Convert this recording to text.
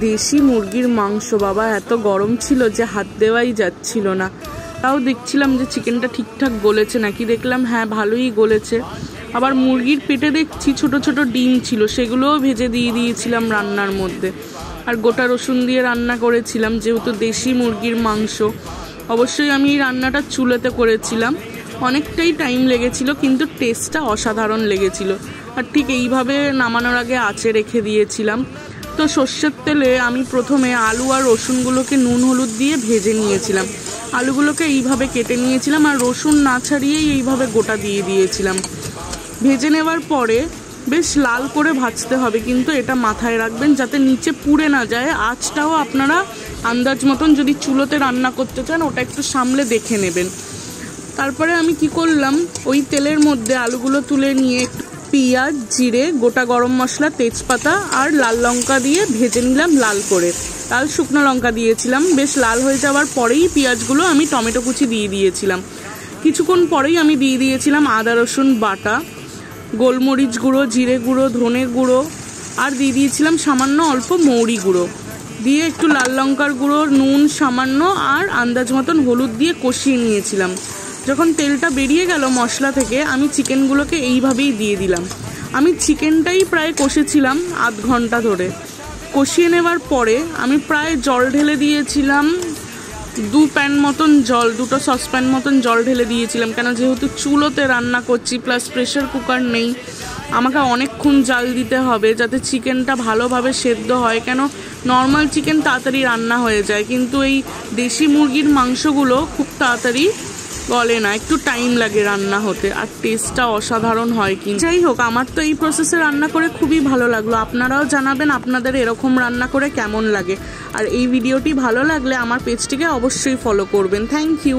দেশি মুরগির মাংস বাবা, এত গরম ছিল যে হাত দেওয়াই যাচ্ছিল না। তাও দেখছিলাম যে চিকেনটা ঠিকঠাক গলেছে নাকি, দেখলাম হ্যাঁ ভালোই গলেছে। আবার মুরগির পেটে দেখছি ছোট ছোট ডিম ছিল, সেগুলোও ভেজে দিয়ে দিয়েছিলাম রান্নার মধ্যে। আর গোটা রসুন দিয়ে রান্না করেছিলাম, যেহেতু দেশি মুরগির মাংস। অবশ্যই আমি এই রান্নাটা চুলোতে করেছিলাম, অনেকটাই টাইম লেগেছিল, কিন্তু টেস্টটা অসাধারণ লেগেছিল। আর ঠিক এইভাবে নামানোর আগে আঁচে রেখে দিয়েছিলাম। তো সর্ষের তেলে আমি প্রথমে আলু আর রসুনগুলোকে নুন হলুদ দিয়ে ভেজে নিয়েছিলাম। আলুগুলোকে এইভাবে কেটে নিয়েছিলাম আর রসুন না ছাড়িয়েই এইভাবে গোটা দিয়ে দিয়েছিলাম। ভেজে নেওয়ার পরে বেশ লাল করে ভাজতে হবে, কিন্তু এটা মাথায় রাখবেন যাতে নিচে পুড়ে না যায়। আঁচটাও আপনারা আন্দাজ মতন, যদি চুলোতে রান্না করতে চান ওটা একটু সামলে দেখে নেবেন। তারপরে আমি কি করলাম, ওই তেলের মধ্যে আলুগুলো তুলে নিয়ে পেঁয়াজ, জিরে, গোটা গরম মশলা, তেজপাতা আর লাল লঙ্কা দিয়ে ভেজে নিলাম লাল করে। লাল শুকনো লঙ্কা দিয়েছিলাম। বেশ লাল হয়ে যাওয়ার পরেই পেঁয়াজগুলো আমি টমেটো কুচি দিয়ে দিয়েছিলাম। কিছুক্ষণ পরেই আমি দিয়ে দিয়েছিলাম আদা রসুন বাটা, গোলমরিচ গুঁড়ো, জিরে গুঁড়ো, ধনে গুঁড়ো, আর দিয়ে দিয়েছিলাম সামান্য অল্প মৌরি গুঁড়ো। দিয়ে একটু লাল লঙ্কার গুঁড়ো, নুন সামান্য আর আন্দাজ মতন হলুদ দিয়ে কষিয়ে নিয়েছিলাম। যখন তেলটা বেরিয়ে গেল মশলা থেকে, আমি চিকেনগুলোকে এইভাবেই দিয়ে দিলাম। আমি চিকেনটাই প্রায় কষেছিলাম আধ ঘন্টা ধরে। কষিয়ে নেওয়ার পরে আমি প্রায় জল ঢেলে দিয়েছিলাম, 2 প্যান মতন জল, 2টো সসপ্যান মতন জল ঢেলে দিয়েছিলাম। কেন, যেহেতু চুলোতে রান্না করছি, প্লাস প্রেশার কুকার নেই, আমাকে অনেকক্ষণ জাল দিতে হবে যাতে চিকেনটা ভালোভাবে সেদ্ধ হয়। কেন, নর্মাল চিকেন তাড়াতাড়ি রান্না হয়ে যায়, কিন্তু এই দেশি মুরগির মাংসগুলো খুব তাড়াতাড়ি গলে না, একটু টাইম লাগে রান্না হতে, আর টেস্টটা অসাধারণ হয়। কিন্তু যাই হোক, আমার তো এই প্রসেসে রান্না করে খুবই ভালো লাগলো। আপনারাও জানাবেন আপনাদের এরকম রান্না করে কেমন লাগে। আর এই ভিডিওটি ভালো লাগলে আমার পেজটিকে অবশ্যই ফলো করবেন। Thank you.